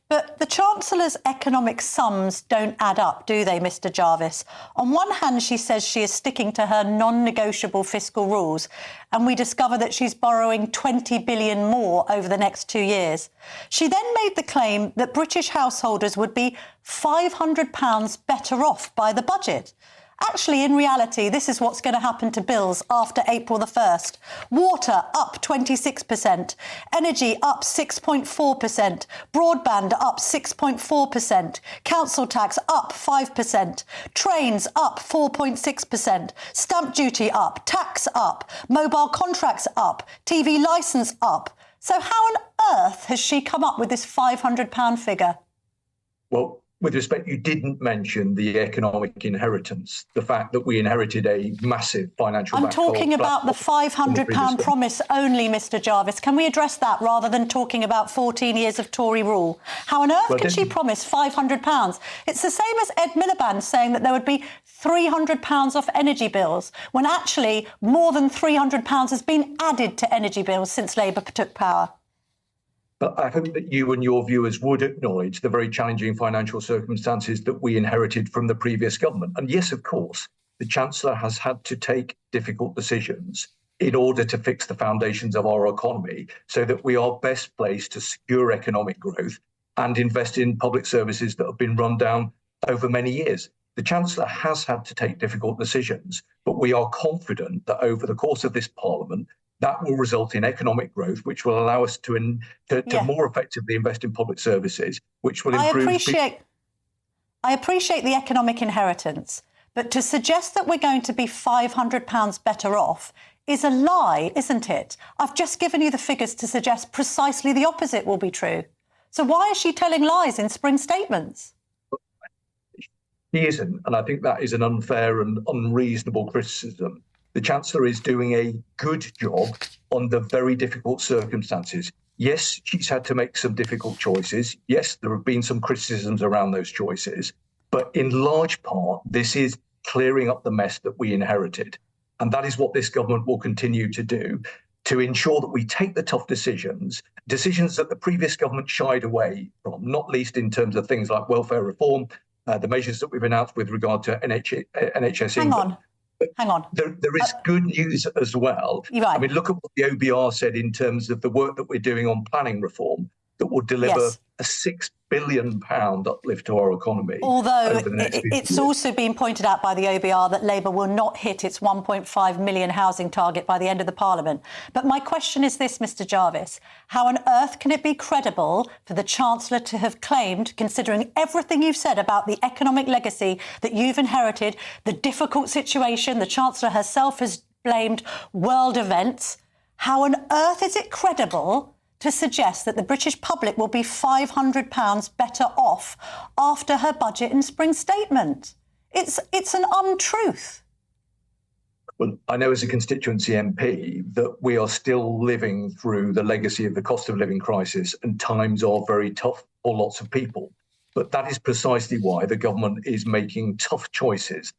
But the Chancellor's economic sums don't add up, do they, Mr Jarvis? On one hand, she says she is sticking to her non-negotiable fiscal rules, and we discover that she's borrowing 20 billion more over the next 2 years. She then made the claim that British householders would be £500 better off by the budget. Actually, in reality, this is what's going to happen to bills after April the 1st. Water up 26%, energy up 6.4%, broadband up 6.4%, council tax up 5%, trains up 4.6%, stamp duty up, tax up, mobile contracts up, TV licence up. So how on earth has she come up with this £500 figure? Well, with respect, you didn't mention the economic inheritance, the fact that we inherited a massive financial... I'm talking about the £500 promise only, Mr Jarvis. Can we address that rather than talking about 14 years of Tory rule? How on earth can she promise £500? It's the same as Ed Miliband saying that there would be £300 off energy bills, when actually more than £300 has been added to energy bills since Labour took power. But I hope that you and your viewers would acknowledge the very challenging financial circumstances that we inherited from the previous government. And yes, of course, the Chancellor has had to take difficult decisions in order to fix the foundations of our economy so that we are best placed to secure economic growth and invest in public services that have been run down over many years. The Chancellor has had to take difficult decisions, but we are confident that over the course of this Parliament, that will result in economic growth, which will allow us to more effectively invest in public services, which will improve... I appreciate the economic inheritance, but to suggest that we're going to be £500 better off is a lie, isn't it? I've just given you the figures to suggest precisely the opposite will be true. So why is she telling lies in spring statements? She isn't, and I think that is an unfair and unreasonable criticism. The Chancellor is doing a good job on the very difficult circumstances. Yes, she's had to make some difficult choices. Yes, there have been some criticisms around those choices. But in large part, this is clearing up the mess that we inherited. And that is what this government will continue to do, to ensure that we take the tough decisions that the previous government shied away from, not least in terms of things like welfare reform, the measures that we've announced with regard to NHS England. Hang on. There is good news as well. Right. I mean, look at what the OBR said in terms of the work that we're doing on planning reform that will deliver a £6 billion uplift to our economy. Although it's also been pointed out by the OBR that Labour will not hit its 1.5 million housing target by the end of the Parliament. But my question is this, Mr Jarvis, how on earth can it be credible for the Chancellor to have claimed, considering everything you've said about the economic legacy that you've inherited, the difficult situation, the Chancellor herself has blamed world events, how on earth is it credible to suggest that the British public will be £500 better off after her budget and spring statement? It's an untruth. Well, I know as a constituency MP that we are still living through the legacy of the cost of living crisis, and times are very tough for lots of people. But that is precisely why the government is making tough choices